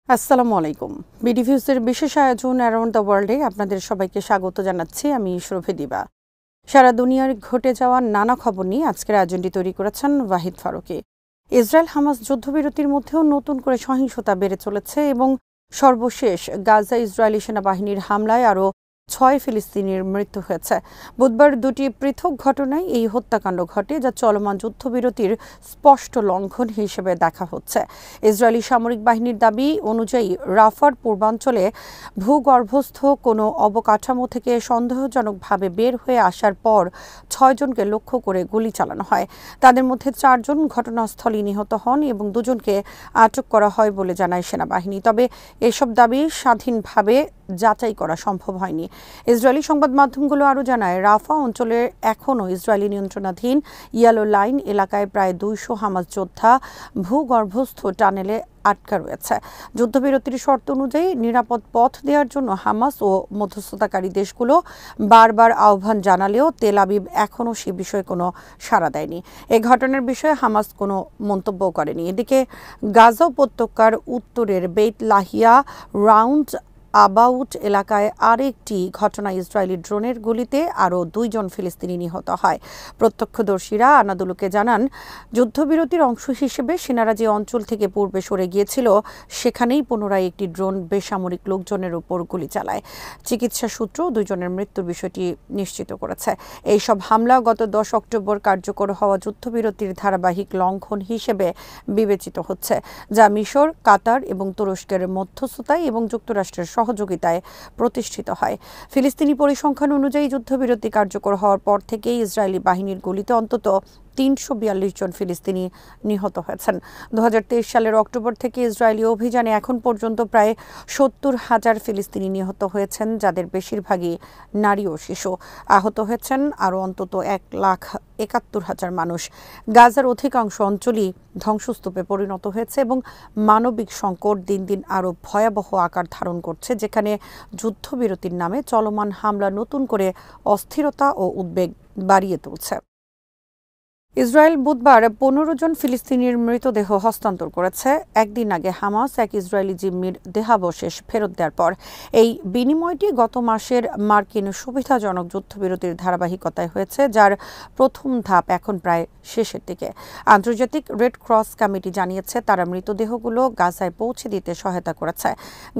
আসসালামু আলাইকুম। বিডিভিউজের বিশেষ আয়োজন অ্যারাউন্ড দ্য ওয়ার্ল্ডে আপনাদের সবাইকে স্বাগত জানাচ্ছি। আমি সুরভি দিবা। সারা দুনিয়ার ঘটে যাওয়া নানা খবর নিয়ে আজকের আয়োজনটি তৈরি করেছেন ওয়াহিদ ফারুকী। ইসরায়েল হামাস যুদ্ধবিরতির মধ্যেও নতুন করে সহিংসতা বেড়ে চলেছে এবং সর্বশেষ গাজা ইসরায়েলি সেনাবাহিনীর হামলায় আরও 6 ফিলিস্তিনির মৃত্যু হয়েছে। বুধবার দুটি পৃথক ঘটনায় এই হত্যাকাণ্ড ঘটে, যা চলমান যুদ্ধবিরতির স্পষ্ট লঙ্ঘন হিসেবে দেখা হচ্ছে। ইসরায়েলি সামরিক বাহিনীর দাবি অনুযায়ী রাফার পূর্বাঞ্চলে ভূগর্ভস্থ কোনো অবকাঠামো থেকে সন্দেহজনকভাবে বের হয়ে আসার পর 6 জনকে লক্ষ্য করে গুলি চালানো হয়। তাদের মধ্যে 4 জন ঘটনাস্থলেই নিহত হন এবং 2 জনকে আটক করা হয় বলে জানায় সেনাবাহিনী। তবে এসব দাবি স্বাধীনভাবে যাচাই করা সম্ভব হয়নি। ইসরায়েলি সংবাদ মাধ্যমগুলো আরও জানায়, রাফা অঞ্চলে এখনও ইসরায়েলি নিয়ন্ত্রণাধীন ইয়েলো লাইন এলাকায় প্রায় 200 হামাস যোদ্ধা ভূগর্ভস্থ টানেলে আটকা রয়েছে। যুদ্ধবিরতির শর্ত অনুযায়ী নিরাপদ পথ দেওয়ার জন্য হামাস ও মধ্যস্থতাকারী দেশগুলো বারবার আহ্বান জানালেও তেল আবিব এখনও সে বিষয়ে কোনো সাড়া দেয়নি। এই ঘটনার বিষয়ে হামাস কোনো মন্তব্য করেনি। এদিকে গাজা উপত্যকার উত্তরের বেইত লাহিয়া রাউন্ড আবাউট এলাকায় আরেকটি ঘটনায় ইসরায়েলি ড্রোনের গুলিতে আরও 2 জন ফিলিস্তিনি নিহত হয়। প্রত্যক্ষদর্শীরা আনাদুলুকে জানান, যুদ্ধবিরতির অংশ হিসেবে সেনারা যে অঞ্চল থেকে পূর্বে সরে গিয়েছিল সেখানেই পুনরায় একটি ড্রোন বেসামরিক লোকজনের উপর গুলি চালায়। চিকিৎসা সূত্র 2 জনের মৃত্যুর বিষয়টি নিশ্চিত করেছে। এইসব হামলা গত 10 অক্টোবর কার্যকর হওয়া যুদ্ধবিরতির ধারাবাহিক লঙ্ঘন হিসেবে বিবেচিত হচ্ছে, যা মিশর, কাতার এবং তুরস্কের মধ্যস্থতায় এবং যুক্তরাষ্ট্রের সহযোগিতায় প্রতিষ্ঠিত হয়। ফিলিস্তিনি পরিসংখ্যান অনুযায়ী যুদ্ধবিরতি কার্যকর হওয়ার পর থেকেই ইসরায়েলি বাহিনীর গুলিতে অন্তত 342 জন ফিলিস্তিনি নিহত হয়েছেন। 2023 সালের অক্টোবর থেকে ইসরায়েলি অভিযানে এখন পর্যন্ত প্রায় 70,000 ফিলিস্তিনি নিহত হয়েছেন, যাদের বেশিরভাগই নারী ও শিশু। আহত হয়েছেন আরও অন্তত 1,71,000 মানুষ। গাজার অধিকাংশ অঞ্চলই ধ্বংসস্তূপে পরিণত হয়েছে এবং মানবিক সংকট দিন দিন আরও ভয়াবহ আকার ধারণ করছে, যেখানে যুদ্ধবিরতির নামে চলমান হামলা নতুন করে অস্থিরতা ও উদ্বেগ বাড়িয়ে তুলছে। ইসরায়েল বুধবার 15 জন ফিলিস্তিনির মৃতদেহ হস্তান্তর করেছে, একদিন আগে হামাস এক ইসরায়েলি জিম্মির দেহাবশেষ ফেরত দেওয়ার পর। এই বিনিময়টি গত মাসের মার্কিন সুবিধাজনক যুদ্ধবিরতির ধারাবাহিকতায় হয়েছে, যার প্রথম ধাপ এখন প্রায় শেষের দিকে। আন্তর্জাতিক রেড ক্রস কমিটি জানিয়েছে, তারা মৃতদেহগুলো গাজায় পৌঁছে দিতে সহায়তা করেছে।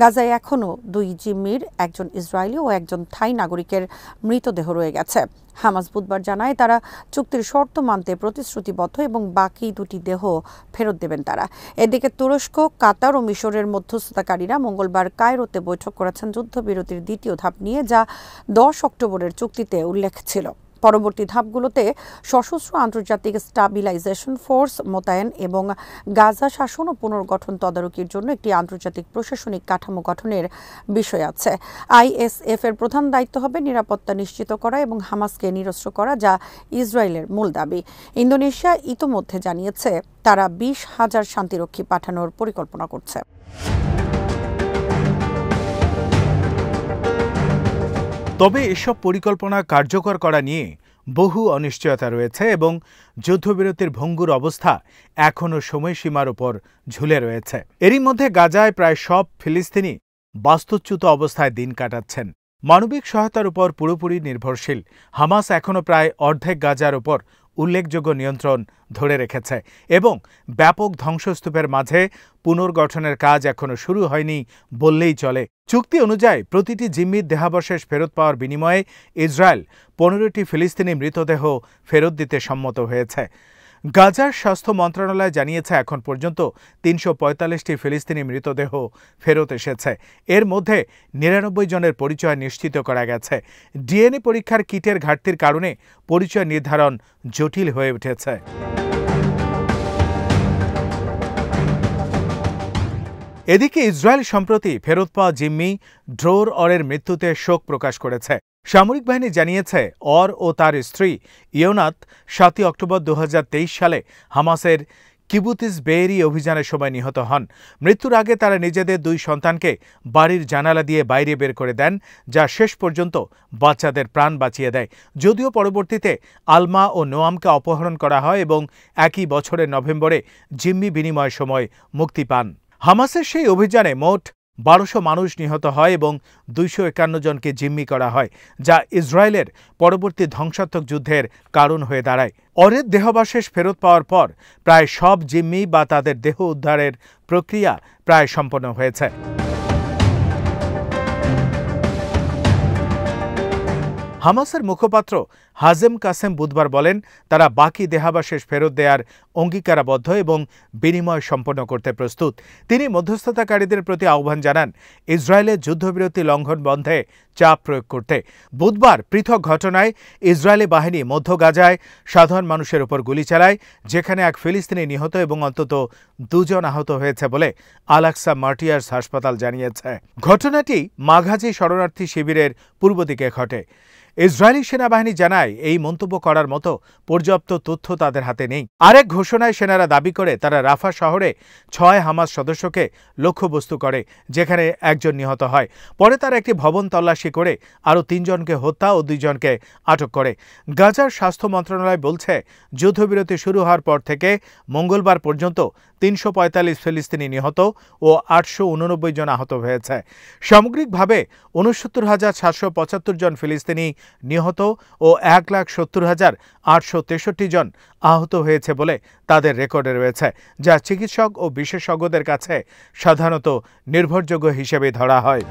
গাজায় এখনও 2 জিম্মির, একজন ইসরায়েলি ও একজন থাই নাগরিকের মৃতদেহ রয়ে গেছে। হামাস বুধবার জানায়, তারা চুক্তির শর্ত মানতে প্রতিশ্রুতিবদ্ধ এবং বাকি 2টি দেহ ফেরত দেবেন তারা। এদিকে তুরস্ক, কাতার ও মিশরের মধ্যস্থতাকারীরা মঙ্গলবার কায়রোতে বৈঠক করেছেন যুদ্ধবিরতির দ্বিতীয় ধাপ নিয়ে, যা 10 অক্টোবরের চুক্তিতে উল্লেখ ছিল। পরবর্তী ধাপগুলোতে সশস্ত্র আন্তর্জাতিক স্টাবিলাইজেশন ফোর্স মোতায়েন এবং গাজা শাসন ও পুনর্গঠন তদারকির জন্য একটি আন্তর্জাতিক প্রশাসনিক কাঠামো গঠনের বিষয় আছে। আইএসএফ এর প্রধান দায়িত্ব হবে নিরাপত্তা নিশ্চিত করা এবং হামাসকে নিরস্ত্র করা, যা ইসরায়েলের মূল দাবি। ইন্দোনেশিয়া ইতোমধ্যে জানিয়েছে, তারা 20,000 শান্তিরক্ষী পাঠানোর পরিকল্পনা করছে। তবে এসব পরিকল্পনা কার্যকর করা নিয়ে বহু অনিশ্চয়তা রয়েছে এবং যুদ্ধবিরতির ভঙ্গুর অবস্থা এখনও সময়সীমার উপর ঝুলে রয়েছে। এরই মধ্যে গাজায় প্রায় সব ফিলিস্তিনি বাস্তুচ্যুত অবস্থায় দিন কাটাচ্ছেন। মানবিক সহায়তার উপর পুরোপুরি নির্ভরশীল হামাস এখনও প্রায় অর্ধেক গাজার উপর উল্লেখযোগ্য নিয়ন্ত্রণ ধরে রেখেছে এবং ব্যাপক ধ্বংসস্তূপের মাঝে পুনর্গঠনের কাজ এখনও শুরু হয়নি বললেই চলে। চুক্তি অনুযায়ী প্রতিটি জিম্মির দেহাবশেষ ফেরত পাওয়ার বিনিময়ে ইসরায়েল 15টি ফিলিস্তিনি মৃতদেহ ফেরত দিতে সম্মত হয়েছে। গাজার স্বাস্থ্য মন্ত্রণালয় জানিয়েছে, এখন পর্যন্ত 345টি ফিলিস্তিনি মৃতদেহ ফেরত এসেছে। এর মধ্যে 99 জনের পরিচয় নিশ্চিত করা গেছে। ডিএনএ পরীক্ষার কিটের ঘাটতির কারণে পরিচয় নির্ধারণ জটিল হয়ে উঠেছে। এদিকে ইসরায়েল সম্প্রতি ফেরত পাওয়া জিম্মি ড্রোর অরের মৃত্যুতে শোক প্রকাশ করেছে। সামরিক বাহিনী জানিয়েছে, অর ও তার স্ত্রী ইয়োনাত 7 অক্টোবর 2023 সালে হামাসের কিবুতিস বেয়েরি অভিযানের সময় নিহত হন। মৃত্যুর আগে তারা নিজেদের 2 সন্তানকে বাড়ির জানালা দিয়ে বাইরে বের করে দেন, যা শেষ পর্যন্ত বাচ্চাদের প্রাণ বাঁচিয়ে দেয়। যদিও পরবর্তীতে আলমা ও নোয়ামকে অপহরণ করা হয় এবং একই বছরের নভেম্বরে জিম্মি বিনিময়ের সময় মুক্তি পান। হামাসের সেই অভিযানে মোট ১২০০ মানুষ নিহত হয় এবং ২৫১ জনকে জিম্মি করা হয়, যা ইসরায়েলের পরবর্তী ধ্বংসাত্মক যুদ্ধের কারণ হয়ে দাঁড়ায়। অরের দেহাবশেষ ফেরত পাওয়ার পর প্রায় সব জিম্মি বা তাদের দেহ উদ্ধারের প্রক্রিয়া প্রায় সম্পন্ন হয়েছে। হামাসের মুখপাত্র হাজেম কাসেম বুধবার বলেন, তারা বাকি দেহাবশেষ ফেরত দেওয়ার অঙ্গীকারাবদ্ধ এবং বিনিময় সম্পন্ন করতে প্রস্তুত। তিনি মধ্যস্থতাকারীদের প্রতি আহ্বান জানান ইসরায়েলের যুদ্ধবিরতি লঙ্ঘন বন্ধে চাপ প্রয়োগ করতে। বুধবার পৃথক ঘটনায় ইসরায়েলি বাহিনী মধ্য গাজায় সাধারণ মানুষের উপর গুলি চালায়, যেখানে এক ফিলিস্তিনি নিহত এবং অন্তত ২ জন আহত হয়েছে বলে আল-আকসা মার্টিয়ার্স হাসপাতাল জানিয়েছে। ঘটনাটি মাঘাজি শরণার্থী শিবিরের পূর্ব দিকে ঘটে। ইসরায়েলি সেনাবাহিনী জানায় এই মন্তব্য করার মতো পর্যাপ্ত তথ্য তাদের হাতে নেই। আরেক ঘোষণায় সেনারা দাবি করে তারা রাফা শহরে ৬ হামাস সদস্যকে লক্ষ্যবস্তু করে, যেখানে একজন নিহত হয়। পরে তারা একটি ভবন তল্লাশি করে আরও ৩ জনকে হত্যা ও ২ জনকে আটক করে। গাজার স্বাস্থ্য মন্ত্রণালয় বলছে, যুদ্ধবিরতি শুরু হওয়ার পর থেকে মঙ্গলবার পর্যন্ত ৩৪৫ ফিলিস্তিনি নিহত ও ৮৮৯ জন আহত হয়েছে। সামগ্রিকভাবে ৬৯,৭৭৫ জন ফিলিস্তিনি নিহত ও ১,৭০,৮৬৩ জন আহত হয়েছে বলে তাদের রেকর্ডে রয়েছে, যা চিকিৎসক ও বিশেষজ্ঞদের কাছে সাধারণত নির্ভরযোগ্য হিসেবে ধরা হয়।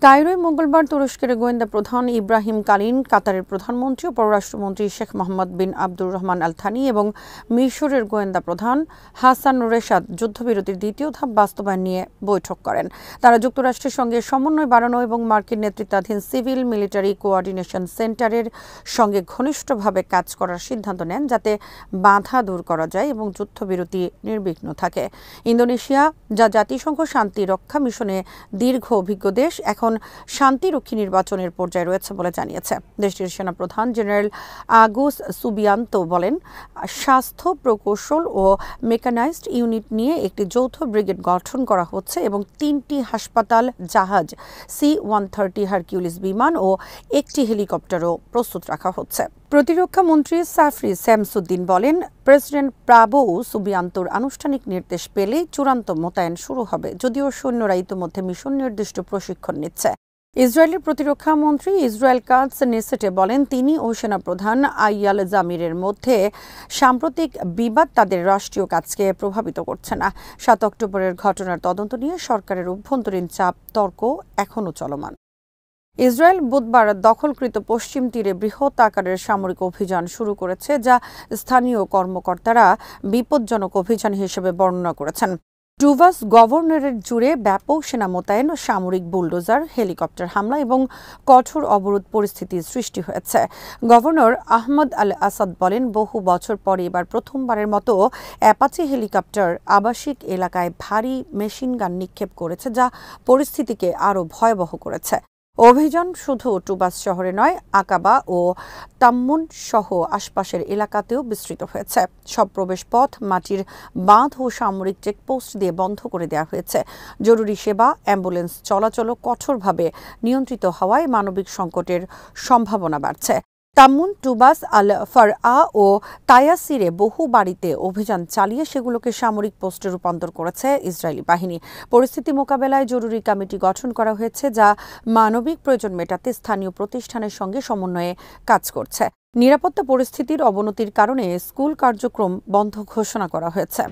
কায়রোয় মঙ্গলবার তুরস্কের গোয়েন্দা প্রধান ইব্রাহিম কালিন, কাতারের প্রধানমন্ত্রী ও পররাষ্ট্রমন্ত্রী শেখ মোহাম্মদ বিন আব্দুর রহমান আল থানি এবং মিশরের গোয়েন্দা প্রধান হাসান রেশাদ যুদ্ধবিরতির দ্বিতীয় ধাপ বাস্তবায়ন নিয়ে বৈঠক করেন। তারা যুক্তরাষ্ট্রের সঙ্গে সমন্বয় বাড়ানো এবং মার্কিন নেতৃত্বাধীন সিভিল মিলিটারি কোঅর্ডিনেশন সেন্টারের সঙ্গে ঘনিষ্ঠভাবে কাজ করার সিদ্ধান্ত নেন, যাতে বাধা দূর করা যায় এবং যুদ্ধবিরতি নির্বিঘ্ন থাকে। ইন্দোনেশিয়া, যা জাতিসংঘ শান্তি রক্ষা মিশনে দীর্ঘ অভিজ্ঞ দেশ, এখন শান্তিরক্ষী নির্বাচনের পর্যায়ে রয়েছে বলে জানিয়েছে। দেশটির সেনাপ্রধান জেনারেল আগুস সুবিয়ান্তো বলেন, স্বাস্থ্য প্রকৌশল ও মেকানাইজড ইউনিট নিয়ে একটি যৌথ ব্রিগেড গঠন করা হচ্ছে এবং ৩টি হাসপাতাল জাহাজ, C-130 হারকিউলিস বিমান ও একটি হেলিকপ্টারও প্রস্তুত রাখা হচ্ছে। প্রতিরক্ষা মন্ত্রী সাফরি শামসুদ্দিন বলেন, প্রেসিডেন্ট প্রাবোউ সুবিয়ান্তোর আনুষ্ঠানিক নির্দেশ পেলেই চূড়ান্ত মোতায়েন শুরু হবে, যদিও সৈন্যরা ইতিমধ্যে মিশন নির্দিষ্ট প্রশিক্ষণ নিচ্ছে। ইসরায়েলের প্রতিরক্ষা মন্ত্রী ইসরায়েল কাটস নেসেটে বলেন, তিনি ও সেনাপ্রধান আইয়াল জামিরের মধ্যে সাম্প্রতিক বিবাদ তাদের রাষ্ট্রীয় কাজকে প্রভাবিত করছে না। ৭ অক্টোবরের ঘটনার তদন্ত নিয়ে সরকারের অভ্যন্তরীণ চাপ তর্ক এখনও চলমান। ইসরায়েল বুধবার দখলকৃত পশ্চিম তীরে বৃহৎ আকারের সামরিক অভিযান শুরু করেছে, যা স্থানীয় কর্মকর্তারা বিপজ্জনক অভিযান হিসেবে বর্ণনা করেছেন। টুভাস গভর্নরের জুড়ে ব্যাপক সেনা মোতায়েন, সামরিক বুলডোজার, হেলিকপ্টার হামলা এবং কঠোর অবরোধ পরিস্থিতির সৃষ্টি হয়েছে। গভর্নর আহমদ আল আসাদ বলেন, বহু বছর পরে এবার প্রথমবারের মতো অ্যাপাচি হেলিকপ্টার আবাসিক এলাকায় ভারী মেশিনগান নিক্ষেপ করেছে, যা পরিস্থিতিকে আরও ভয়াবহ করেছে। অভিযান শুধু টুবাস শহরে নয়, আকাবা ও তাম্মুন সহ আশপাশের এলাকাতেও বিস্তৃত হয়েছে। সব প্রবেশপথ, মাটির বাঁধ ও সামরিক চেকপোস্ট দিয়ে বন্ধ করে দেওয়া হয়েছে। জরুরি সেবা, অ্যাম্বুলেন্স চলাচলও কঠোরভাবে নিয়ন্ত্রিত হওয়ায় মানবিক সংকটের সম্ভাবনা বাড়ছে। তাম্মুন, টুবাস, আল ফারআ ও তায়াসিরে বহু বাড়িতে অভিযান চালিয়ে সেগুলোকে সামরিক পোস্টে রূপান্তর করেছে ইসরায়েলি বাহিনী। পরিস্থিতি মোকাবেলায় জরুরি কমিটি গঠন করা হয়েছে, যা মানবিক প্রয়োজন মেটাতে স্থানীয় প্রতিষ্ঠানের সঙ্গে সমন্বয়ে কাজ করছে। নিরাপত্তা পরিস্থিতির অবনতির কারণে স্কুল কার্যক্রম বন্ধ ঘোষণা করা হয়েছে।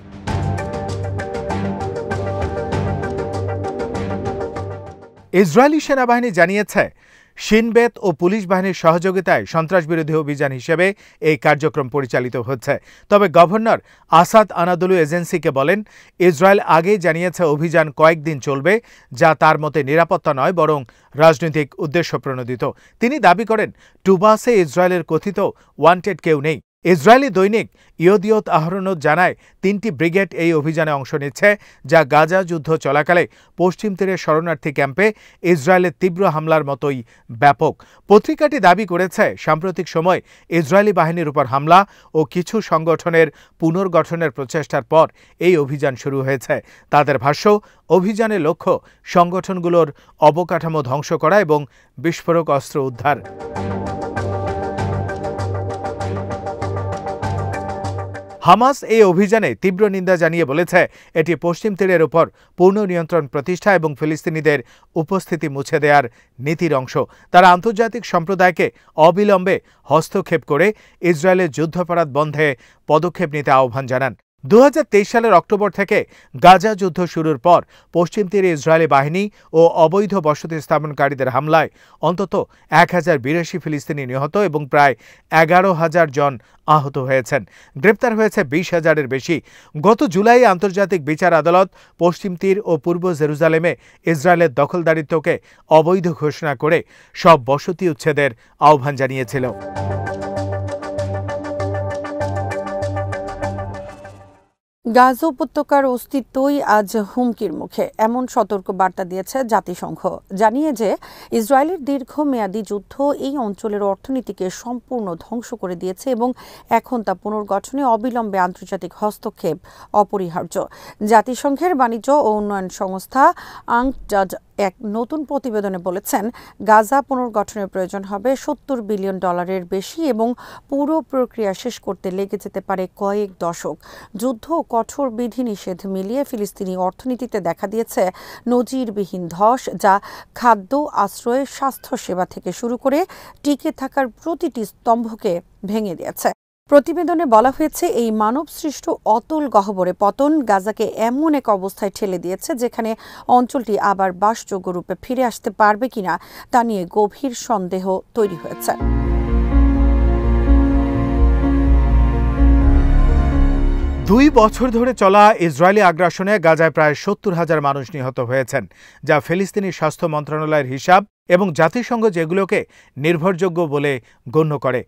ইসরায়েলি সেনাবাহিনী জানিয়েছে, শিনবেত ও পুলিশ বাহিনীর সহযোগিতায় সন্ত্রাসবিরোধী অভিযান হিসেবে এই কার্যক্রম পরিচালিত হচ্ছে। তবে গভর্নর আসাদ আনাদুলু এজেন্সিকে বলেন, ইসরায়েল আগেই জানিয়েছে অভিযান কয়েকদিন চলবে, যা তার মতে নিরাপত্তা নয় বরং রাজনৈতিক উদ্দেশ্য প্রণোদিত। তিনি দাবি করেন, টুবাসে ইসরায়েলের কথিত ওয়ান্টেড কেউ নেই। ইসরায়েলি দৈনিক ইয়দিয়ত আহরনোত জানায়, 3টি ব্রিগেড এই অভিযানে অংশ নিচ্ছে, যা গাজা যুদ্ধ চলাকালে পশ্চিম তীরের শরণার্থী ক্যাম্পে ইসরায়েলের তীব্র হামলার মতোই ব্যাপক। পত্রিকাটি দাবি করেছে, সাম্প্রতিক সময় ইসরায়েলি বাহিনীর উপর হামলা ও কিছু সংগঠনের পুনর্গঠনের প্রচেষ্টার পর এই অভিযান শুরু হয়েছে। তাদের ভাষ্য, অভিযানের লক্ষ্য সংগঠনগুলোর অবকাঠামো ধ্বংস করা এবং বিস্ফোরক অস্ত্র উদ্ধার। হামাস এই অভিযানে তীব্র নিন্দা জানিয়ে বলেছে এটি পশ্চিম তীরের উপর পূর্ণ নিয়ন্ত্রণ প্রতিষ্ঠা এবং ফিলিস্তিনিদের উপস্থিতি মুছে দেওয়ার নীতির অংশ। তারা আন্তর্জাতিক সম্প্রদায়কে অবিলম্বে হস্তক্ষেপ করে ইসরায়েলের যুদ্ধাপরাধ বন্ধে পদক্ষেপ নিতে আহ্বান জানান। 2023 সালের অক্টোবর থেকে গাজা যুদ্ধ শুরুর পর পশ্চিম তীরে ইসরায়েলি বাহিনী ও অবৈধ বসতি স্থাপনকারীদের হামলায় অন্তত 1082 ফিলিস্তিনি নিহত এবং প্রায় 11,000 জন আহত হয়েছেন। গ্রেপ্তার হয়েছে 20,000-এর বেশি। গত জুলাই আন্তর্জাতিক বিচার আদালত পশ্চিম তীর ও পূর্ব জেরুজালেমে ইসরায়েলের দখলদারিত্বকে অবৈধ ঘোষণা করে সব বসতি উচ্ছেদের আহ্বান জানিয়েছিল। গাজা উপত্যকার অস্তিত্বই আজ হুমকির মুখে, এমন সতর্ক বার্তা দিয়েছে জাতিসংঘ, জানিয়ে যে ইসরায়েলের দীর্ঘমেয়াদী যুদ্ধ এই অঞ্চলের অর্থনীতিকে সম্পূর্ণ ধ্বংস করে দিয়েছে এবং এখন তা পুনর্গঠনে অবিলম্বে আন্তর্জাতিক হস্তক্ষেপ অপরিহার্য। জাতিসংঘের বাণিজ্য ও উন্নয়ন সংস্থা আংটাড এক নতুন প্রতিবেদনে বলেছেন, গাজা পুনর্গঠনের প্রয়োজন হবে $70 বিলিয়ন বেশি এবং পুরো প্রক্রিয়া শেষ করতে লেগে যেতে পারে কয়েক দশক। যুদ্ধ ও কঠোর বিধিনিষেধ মিলিয়ে ফিলিস্তিনি অর্থনীতিতে দেখা দিয়েছে নজিরবিহীন ধস, যা খাদ্য, আশ্রয়, স্বাস্থ্যসেবা থেকে শুরু করে টিকে থাকার প্রতিটি স্তম্ভকে ভেঙে দিয়েছে। প্রতিবেদনে বলা হয়েছে, এই মানবসৃষ্ট অতল গহ্বরে পতন গাজাকে এমন এক অবস্থায় ঠেলে দিয়েছে যেখানে অঞ্চলটি আবার বাসযোগ্য রূপে ফিরে আসতে পারবে কিনা তা নিয়ে গভীর সন্দেহ তৈরি হয়েছে। 2 বছর ধরে চলা ইসরায়েলি আগ্রাসনে গাজায় প্রায় 70,000 মানুষ নিহত হয়েছেন, যা ফিলিস্তিনি স্বাস্থ্য মন্ত্রণালয়ের হিসাব এবং জাতিসংঘ যেগুলোকে নির্ভরযোগ্য বলে গণ্য করে।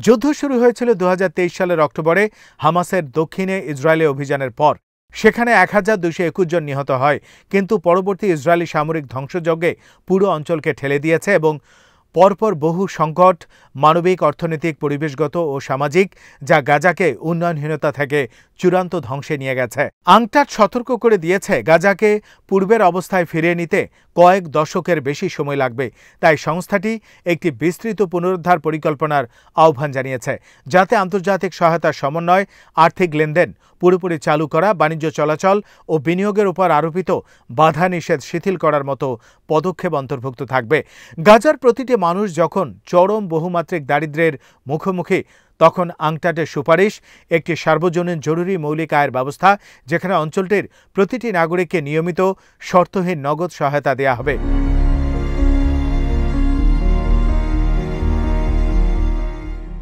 যুদ্ধ শুরু হয়েছিল 2023 সালের অক্টোবরে হামাসের দক্ষিণে ইসরায়েলি অভিযানের পর। সেখানে 1221 জন নিহত হয়, কিন্তু পরবর্তী ইসরায়েলি সামরিক ধ্বংসযজ্ঞে পুরো অঞ্চলকে ঠেলে দিয়েছে এবং পরপর বহু সংকট, মানবিক, অর্থনৈতিক, পরিবেশগত ও সামাজিক, যা গাজাকে উন্নয়নহীনতা থেকে চূড়ান্ত ধ্বংসে নিয়ে গেছে। আংটাড সতর্ক করে দিয়েছে, গাজাকে পূর্বের অবস্থায় ফিরিয়ে নিতে কয়েক দশকের বেশি সময় লাগবে। তাই সংস্থাটি একটি বিস্তৃত পুনরুদ্ধার পরিকল্পনার আহ্বান জানিয়েছে, যাতে আন্তর্জাতিক সহায়তার সমন্বয়, আর্থিক লেনদেন পুরোপুরি চালু করা, বাণিজ্য চলাচল ও বিনিয়োগের উপর আরোপিত বাধা নিষেধ শিথিল করার মতো পদক্ষেপ অন্তর্ভুক্ত থাকবে। গাজার প্রতিটি মানুষ যখন চরম বহুমাত্রিক দারিদ্র্যের মুখোমুখি, তখন আংটাডের সুপারিশ একটি সার্বজনীন জরুরি মৌলিক আয়ের ব্যবস্থা, যেখানে অঞ্চলটির প্রতিটি নাগরিককে নিয়মিত শর্তহীন নগদ সহায়তা দেওয়া হবে।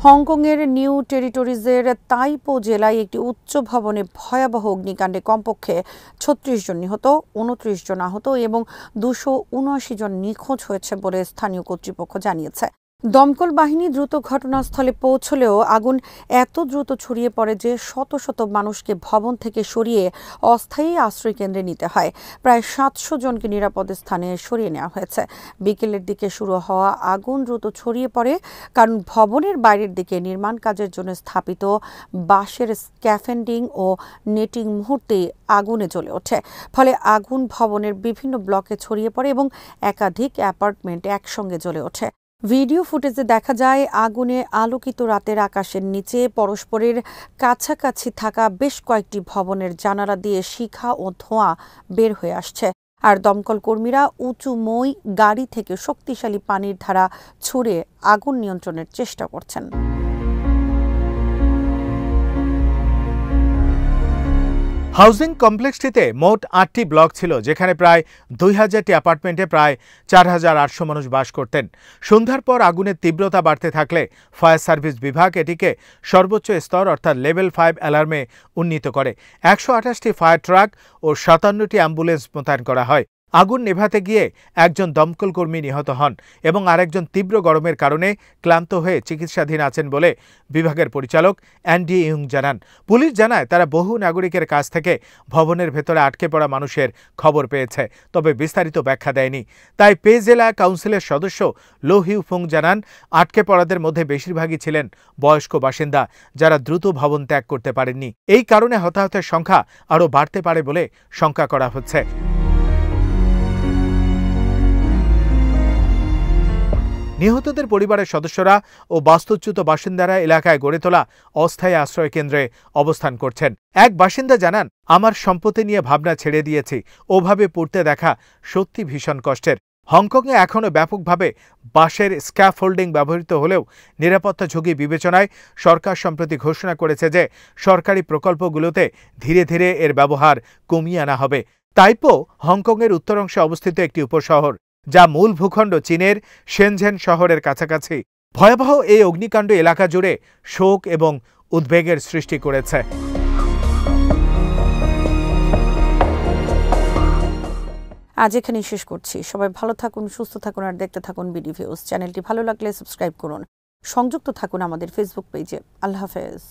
হংকংয়ের নিউ টেরিটরিজের তাইপো জেলায় একটি উচ্চ ভবনে ভয়াবহ অগ্নিকাণ্ডে কমপক্ষে 36 জন নিহত, 29 জন আহত এবং 279 জন নিখোঁজ হয়েছে বলে স্থানীয় কর্তৃপক্ষ জানিয়েছে। দমকল বাহিনী দ্রুত ঘটনাস্থলে পৌঁছলেও আগুন এত দ্রুত ছড়িয়ে পড়ে যে শত শত মানুষকে ভবন থেকে সরিয়ে অস্থায়ী আশ্রয়কেন্দ্রে নিতে হয়। প্রায় 700 জনকে নিরাপদ স্থানে সরিয়ে নেওয়া হয়েছে। বিকেলের দিকে শুরু হওয়া আগুন দ্রুত ছড়িয়ে পড়ে, কারণ ভবনের বাইরের দিকে নির্মাণ কাজের জন্য স্থাপিত বাঁশের স্ক্যাফেন্ডিং ও নেটিং মুহূর্তেই আগুনে জ্বলে ওঠে। ফলে আগুন ভবনের বিভিন্ন ব্লকে ছড়িয়ে পড়ে এবং একাধিক অ্যাপার্টমেন্ট একসঙ্গে জ্বলে ওঠে। ভিডিও ফুটেজে দেখা যায়, আগুনে আলোকিত রাতের আকাশের নিচে পরস্পরের কাছাকাছি থাকা বেশ কয়েকটি ভবনের জানালা দিয়ে শিখা ও ধোঁয়া বের হয়ে আসছে, আর দমকল কর্মীরা উঁচু মই গাড়ি থেকে শক্তিশালী পানির ধারা ছুড়ে আগুন নিয়ন্ত্রণের চেষ্টা করছেন। হাউজিং কমপ্লেক্সটিতে মোট 8টি ব্লক ছিল, যেখানে প্রায় 2000টি অ্যাপার্টমেন্টে প্রায় 4800 মানুষ বাস করতেন। সন্ধ্যার পর আগুনের তীব্রতা বাড়তে থাকলে ফায়ার সার্ভিস বিভাগ এটিকে সর্বোচ্চ স্তর অর্থাৎ লেভেল 5 অ্যালার্মে উন্নীত করে। 128টি ফায়ার ট্রাক ও 57টি অ্যাম্বুলেন্স মোতায়েন করা হয়। আগুন নেভাতে গিয়ে একজন দমকল কর্মী নিহত হন এবং আরেকজন তীব্র গরমের কারণে ক্লান্ত হয়ে চিকিৎসাধীন আছেন বলে বিভাগের পরিচালক অ্যান্ডি ইয়ং জানান। পুলিশ জানায়, তারা বহু নাগরিকের কাছ থেকে ভবনের ভেতরে আটকে পড়া মানুষের খবর পেয়েছে, তবে বিস্তারিত ব্যাখ্যা দেয়নি। তাই পে জেলা কাউন্সিলের সদস্য লো হিউ ফুং জানান, আটকে পড়াদের মধ্যে বেশিরভাগই ছিলেন বয়স্ক বাসিন্দা, যারা দ্রুত ভবন ত্যাগ করতে পারেননি। এই কারণে হতাহতের সংখ্যা আরও বাড়তে পারে বলে শঙ্কা করা হচ্ছে। নিহতদের পরিবারের সদস্যরা ও বাস্তুচ্যুত বাসিন্দারা এলাকায় গড়ে তোলা অস্থায়ী আশ্রয় কেন্দ্রে অবস্থান করছেন। এক বাসিন্দা জানান, আমার সম্পত্তি নিয়ে ভাবনা ছেড়ে দিয়েছি, ওভাবে পড়তে দেখা সত্যি ভীষণ কষ্টের। হংকংয়ে এখনও ব্যাপকভাবে বাঁশের স্ক্যাফোল্ডিং ব্যবহৃত হলেও নিরাপত্তা ঝুঁকি বিবেচনায় সরকার সম্প্রতি ঘোষণা করেছে যে সরকারি প্রকল্পগুলোতে ধীরে ধীরে এর ব্যবহার কমিয়ে আনা হবে। তাইপো হংকংয়ের উত্তরাংশে অবস্থিত একটি উপশহর, যা মূল ভূখণ্ড চীনের শেনঝেন শহরের কাছাকাছি। ভয়াবহ এই অগ্নিকাণ্ড এলাকা জুড়ে শোক এবং উদ্বেগের সৃষ্টি করেছে। আজ এখানেই শেষ করছি। সবাই ভালো থাকুন, সুস্থ থাকুন আর দেখতে থাকুন বিডি ভিউজ। চ্যানেলটি ভালো লাগলে সাবস্ক্রাইব করুন। সংযুক্ত থাকুন আমাদের ফেসবুক পেজে। আল্লাহ হাফেজ।